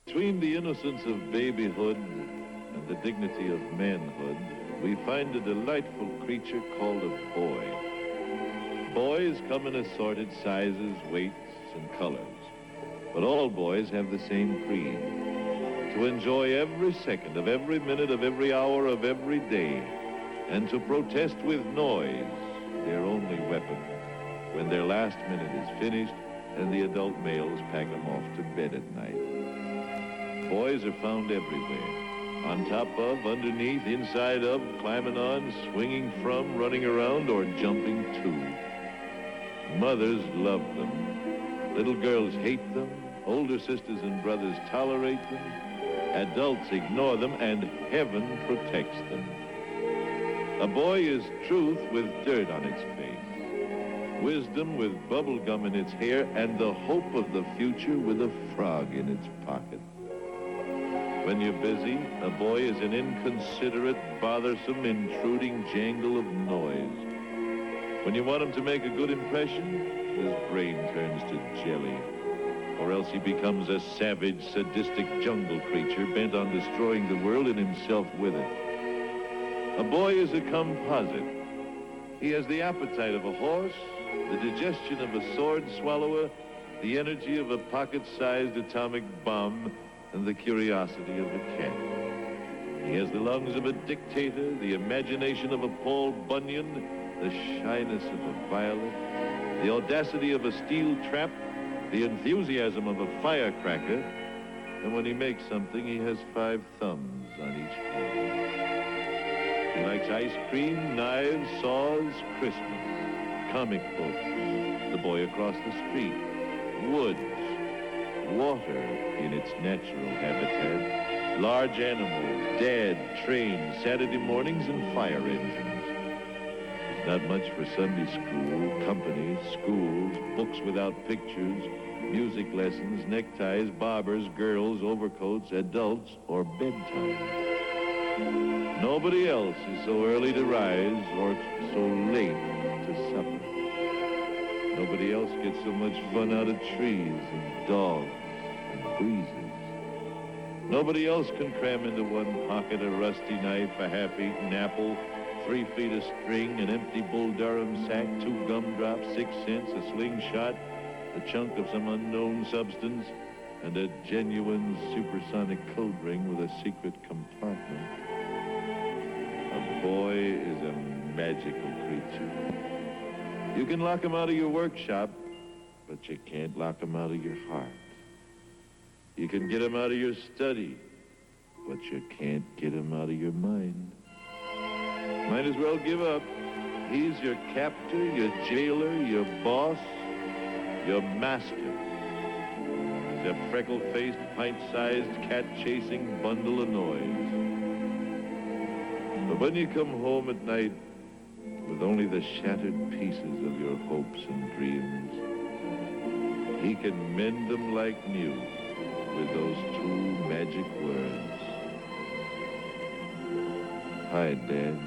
Between the innocence of babyhood and the dignity of manhood, we find a delightful creature called a boy. Boys come in assorted sizes, weights, and colors. But all boys have the same creed: to enjoy every second of every minute of every hour of every day, and to protest with noise, their only weapon, when their last minute is finished and the adult males pack them off to bed at night. Boys are found everywhere, on top of, underneath, inside of, climbing on, swinging from, running around, or jumping to. Mothers love them. Little girls hate them. Older sisters and brothers tolerate them. Adults ignore them, and heaven protects them. A boy is truth with dirt on its face, wisdom with bubble gum in its hair, and the hope of the future with a frog in its pocket. When you're busy, a boy is an inconsiderate, bothersome, intruding jangle of noise. When you want him to make a good impression, his brain turns to jelly. Or else he becomes a savage, sadistic jungle creature bent on destroying the world and himself with it. A boy is a composite. He has the appetite of a horse, the digestion of a sword swallower, the energy of a pocket-sized atomic bomb, and the curiosity of a cat. He has the lungs of a dictator, the imagination of a Paul Bunyan, the shyness of a violet, the audacity of a steel trap, the enthusiasm of a firecracker, and when he makes something, he has 5 thumbs on each hand. He likes ice cream, knives, saws, Christmas, comic books, the boy across the street, woods, water in its natural habitat, large animals, dad, trains, Saturday mornings, and fire engines. Not much for Sunday school, company, schools, books without pictures, music lessons, neckties, barbers, girls, overcoats, adults, or bedtime. Nobody else is so early to rise or so late to supper. Nobody else gets so much fun out of trees and dogs and breezes. Nobody else can cram into one pocket a rusty knife, a half-eaten apple, 3 feet of string, an empty Bull Durham sack, 2 gumdrops, 6 cents, a slingshot, a chunk of some unknown substance, and a genuine supersonic code ring with a secret compartment. A boy is a magical creature. You can lock him out of your workshop, but you can't lock him out of your heart. You can get him out of your study, but you can't get him out of your mind. Might as well give up. He's your captor, your jailer, your boss, your master. He's a freckle-faced, pint-sized, cat-chasing bundle of noise. But when you come home at night with only the shattered pieces of your hopes and dreams, he can mend them like new with those 2 magic words. Hi, Dad.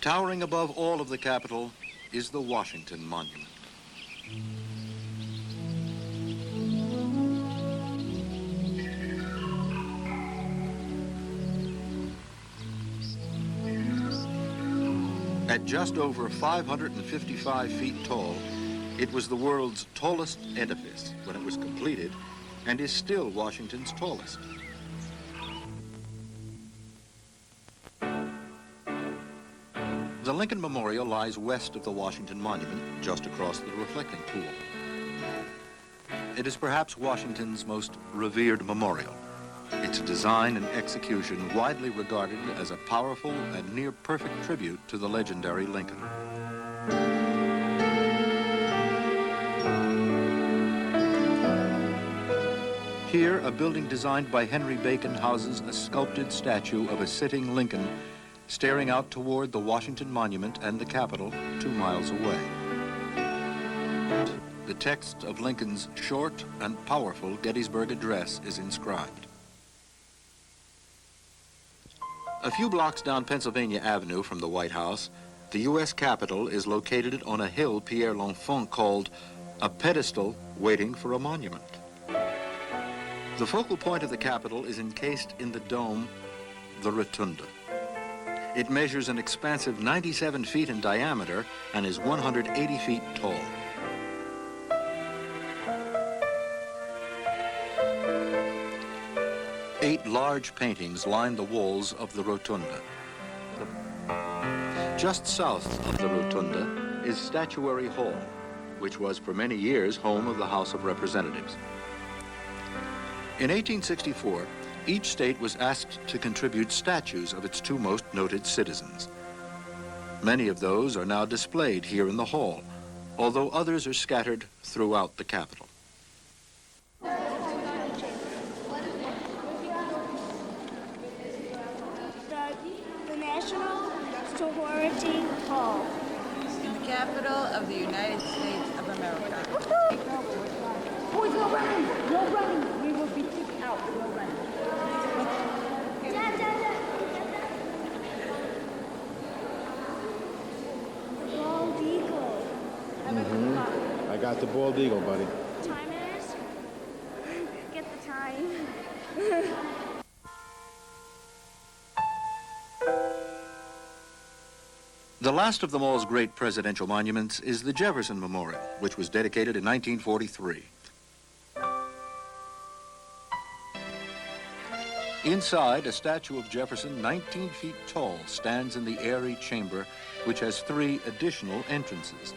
Towering above all of the Capitol is the Washington Monument. At just over 555 feet tall, it was the world's tallest edifice when it was completed and is still Washington's tallest. The Lincoln Memorial lies west of the Washington Monument, just across the reflecting pool. It is perhaps Washington's most revered memorial. Its design and execution widely regarded as a powerful and near-perfect tribute to the legendary Lincoln. Here, a building designed by Henry Bacon houses a sculpted statue of a sitting Lincoln staring out toward the Washington Monument and the Capitol 2 miles away. The text of Lincoln's short and powerful Gettysburg Address is inscribed. A few blocks down Pennsylvania Avenue from the White House, the U.S. Capitol is located on a hill Pierre L'Enfant called a pedestal waiting for a monument. The focal point of the Capitol is encased in the dome, the Rotunda. It measures an expansive 97 feet in diameter and is 180 feet tall. Eight large paintings line the walls of the Rotunda. Just south of the Rotunda is Statuary Hall, which was for many years home of the House of Representatives. In 1864, each state was asked to contribute statues of its 2 most noted citizens. Many of those are now displayed here in the hall, although others are scattered throughout the Capitol. The National Sorority Hall. In the capital of the United States of America. Boys, no running! No running! We will be kicked out. No running. The bald eagle. I got the bald eagle, buddy. Time is? Get the time. The last of the mall's great presidential monuments is the Jefferson Memorial, which was dedicated in 1943. Inside, a statue of Jefferson, 19 feet tall, stands in the airy chamber, which has 3 additional entrances.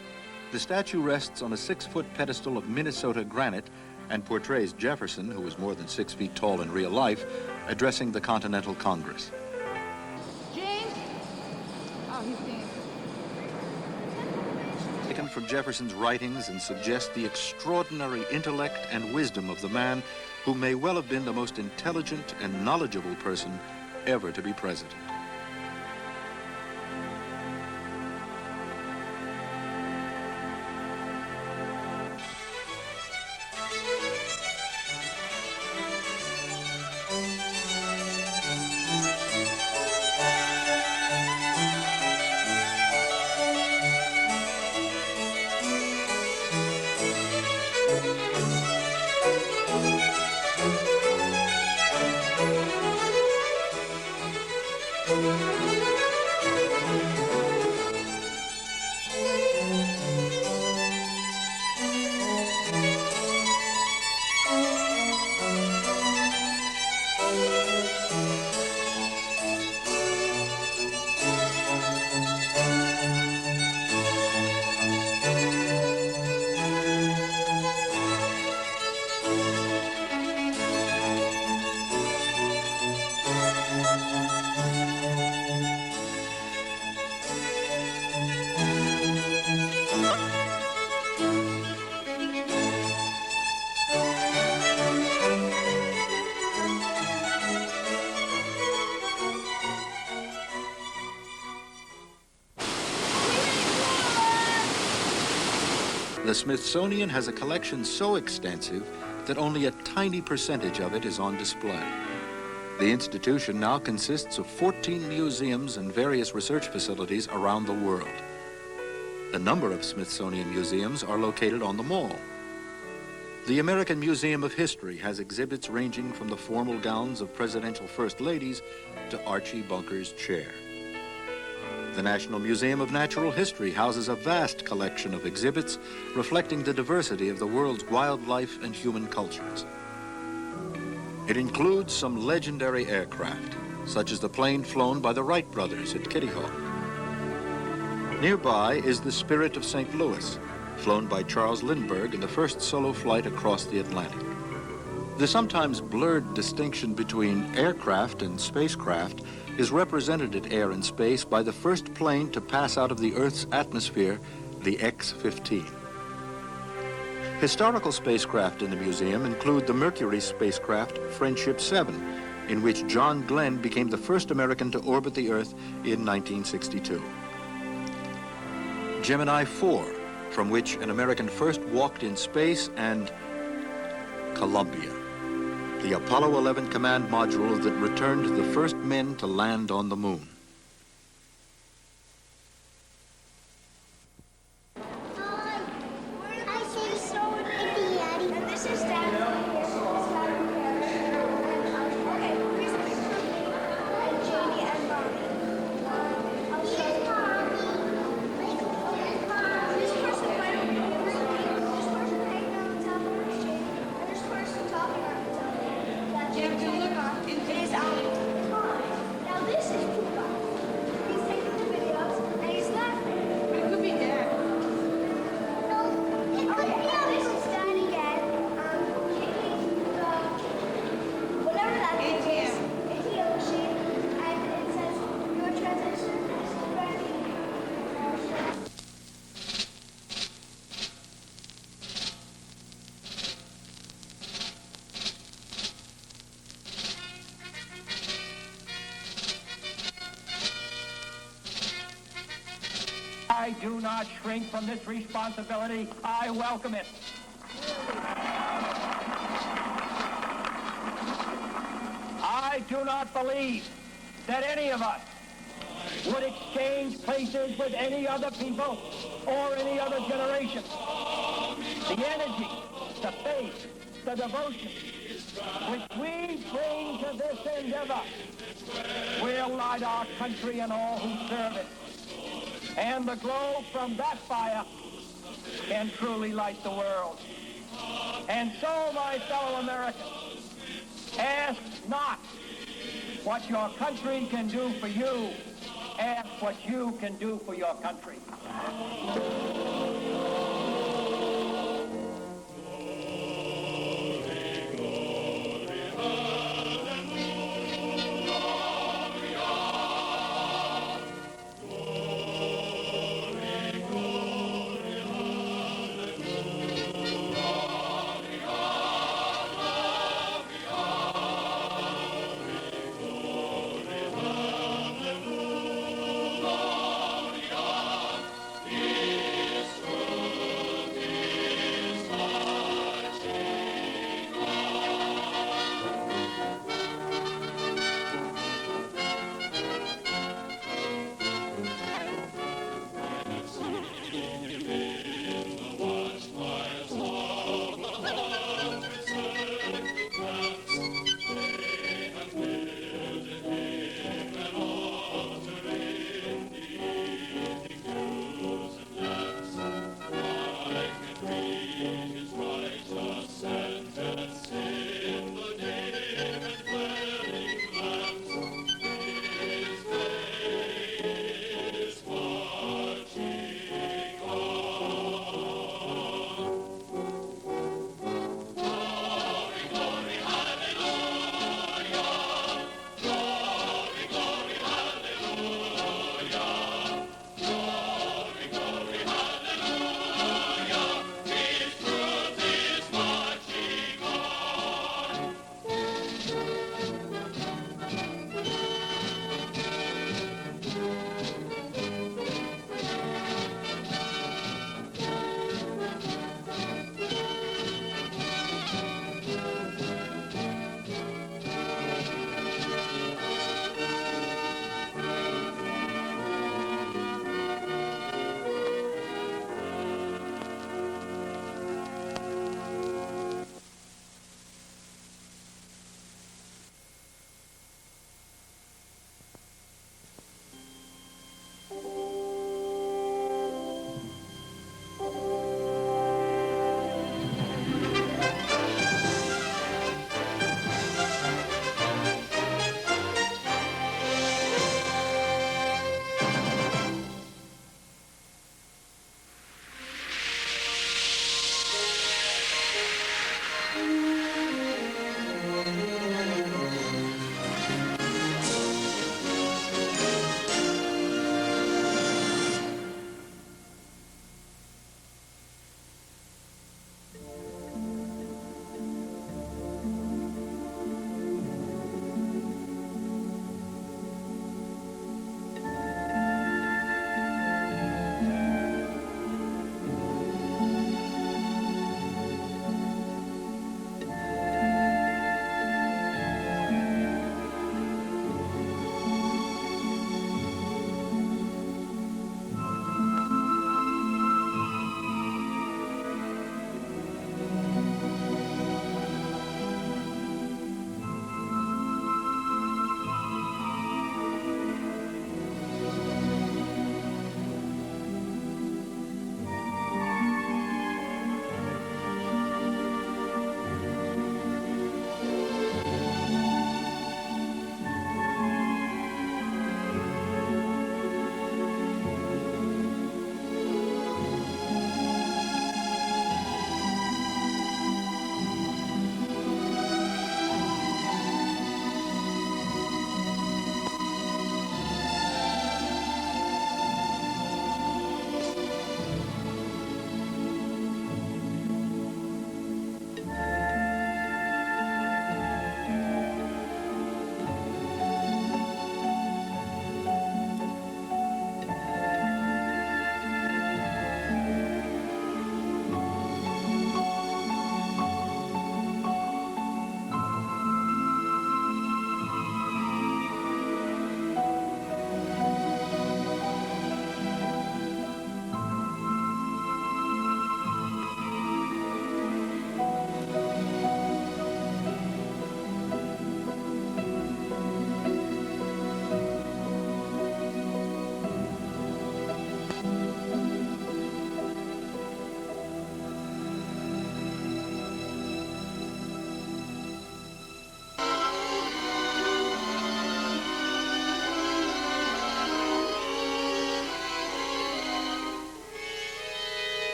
The statue rests on a 6-foot pedestal of Minnesota granite and portrays Jefferson, who was more than 6 feet tall in real life, addressing the Continental Congress. James? Oh, he's being... Taken from Jefferson's writings and suggest the extraordinary intellect and wisdom of the man who may well have been the most intelligent and knowledgeable person ever to be president. The Smithsonian has a collection so extensive that only a tiny percentage of it is on display. The institution now consists of 14 museums and various research facilities around the world. A number of Smithsonian museums are located on the mall. The American Museum of History has exhibits ranging from the formal gowns of presidential first ladies to Archie Bunker's chair. The National Museum of Natural History houses a vast collection of exhibits reflecting the diversity of the world's wildlife and human cultures. It includes some legendary aircraft, such as the plane flown by the Wright brothers at Kitty Hawk. Nearby is the Spirit of St. Louis, flown by Charles Lindbergh in the first solo flight across the Atlantic. The sometimes blurred distinction between aircraft and spacecraft is represented at Air and Space by the first plane to pass out of the Earth's atmosphere, the X-15. Historical spacecraft in the museum include the Mercury spacecraft Friendship 7, in which John Glenn became the first American to orbit the Earth in 1962. Gemini 4, from which an American first walked in space, and Columbia, the Apollo 11 command module that returned the first men to land on the moon. I do not shrink from this responsibility. I welcome it. I do not believe that any of us would exchange places with any other people or any other generation. The energy, the faith, the devotion which we bring to this endeavor will light our country and all who serve it. And the glow from that fire can truly light the world. And so, my fellow Americans, ask not what your country can do for you. Ask what you can do for your country.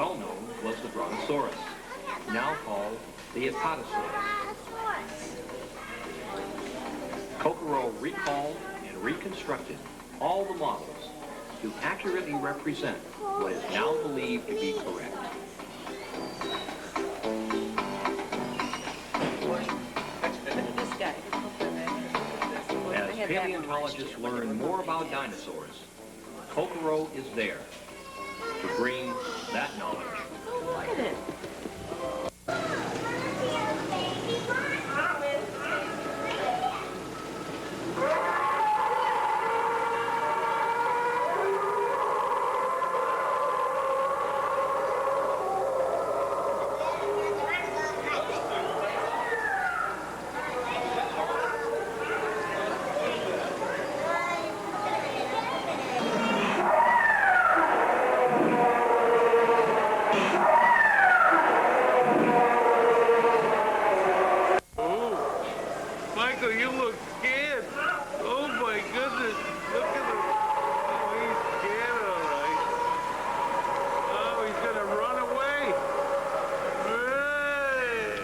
well known was the Brontosaurus, now called the Apatosaurus. Kokoro recalled and reconstructed all the models to accurately represent what is now believed to be correct. As paleontologists learn more about dinosaurs, Kokoro is there to bring that knowledge to life. Michael, you look scared. Oh my goodness. Look at him. Oh, he's scared, all right. Oh, he's gonna run away. Hey.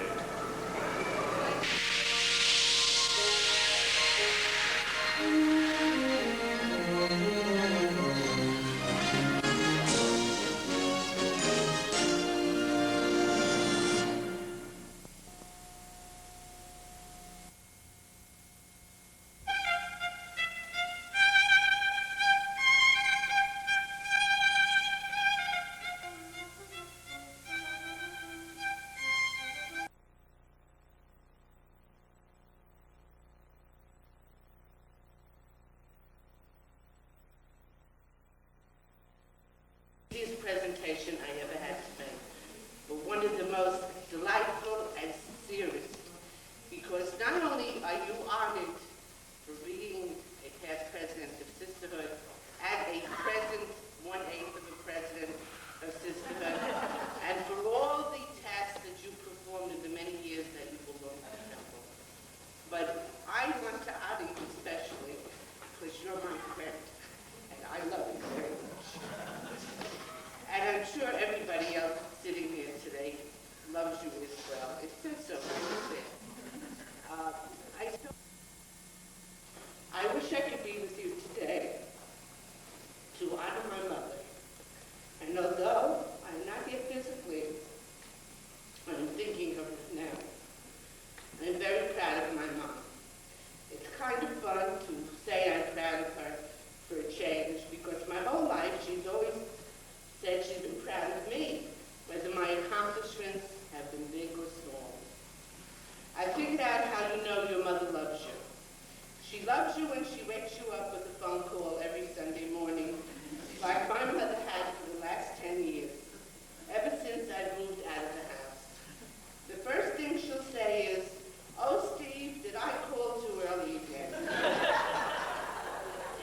Easiest presentation I ever had to make, but one of the most delightful and serious, because not only are you honored for being a past president of Sisterhood and a present 1/8 of a president of Sisterhood, and for all the tasks that you performed in the many years that you belonged to the temple, but I want to honor you especially because you're my friend, and I love you very much. And I'm sure everybody else sitting here today loves you as well. It says so right there. I wish I could be with you today to honor my mother. And although I'm not here physically, I'm thinking of her now. I'm very proud of my mom. It's kind of fun to say I'm proud of her for a change, because my whole life she's always said she's been proud of me, whether my accomplishments have been big or small. I figured out how you know your mother loves you. She loves you when she wakes you up with a phone call every Sunday morning, like my mother had for the last 10 years, ever since I moved out of the house. The first thing she'll say is, "Oh, Steve, did I call too early again?"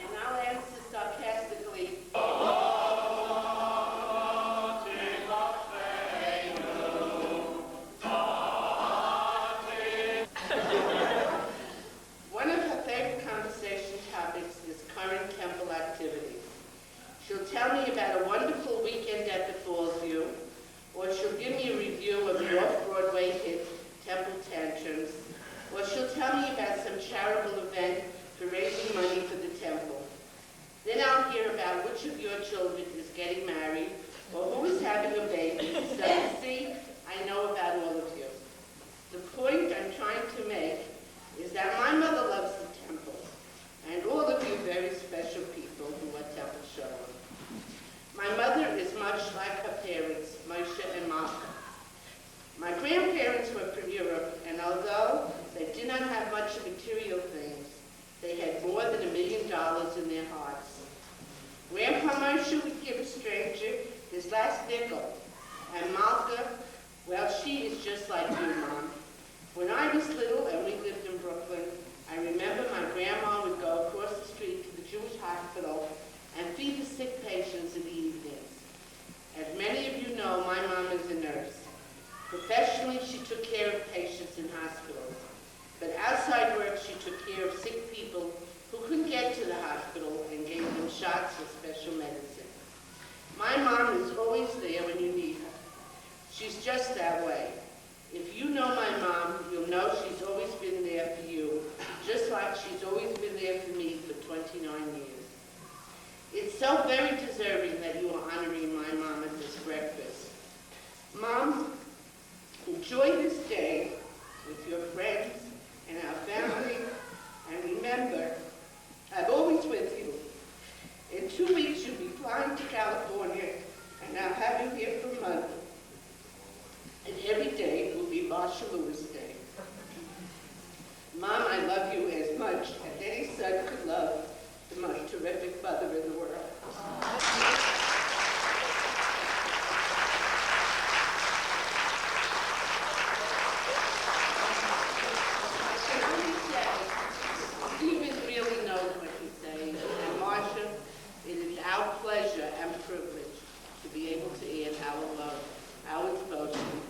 And I'll answer sarcastically, One of her favorite conversation topics is current temple activities. She'll tell me about a wonderful weekend at the Fallsview, or she'll give me a review of the off-Broadway hit Temple Tantrums, or she'll tell me about some charitable event for raising money for the temple. Then I'll hear about which of your children is getting married, or who is having a baby. So you see, I know about all of you. The point I'm trying to make is that my mother loves the temple, and all of you very special people who are temple children. My mother is much like her parents, Moshe and Malka. My grandparents were from Europe, and although they did not have much material things, they had more than $1 million in their hearts. Grandpa Moshe would give a stranger his last nickel, and Malka, well, she is just like you, Mom. When I was little and we lived in Brooklyn, I remember my grandma would go across the street to the Jewish hospital and feed the sick patients in the evenings. As many of you know, my mom is a nurse. Professionally, she took care of patients in hospitals. But outside work, she took care of sick people who couldn't get to the hospital and gave them shots of special medicine. My mom is always there when you need her. She's just that way. If you know my mom, you'll know she's always been there for you, just like she's always been there for me for 29 years. It's so very deserving that you are honoring my mom at this breakfast. Mom, enjoy this day with your friends and our family, and remember, I'm always with you. In 2 weeks, you'll be flying to California, and I'll have you here for a month. And every day will be Marsha Lewis Day. Mom, I love you as much as any son could love the most terrific mother in the world. Stephen really knows what he's saying, and Marsha, it is our pleasure and privilege to be able to add our love, our devotion,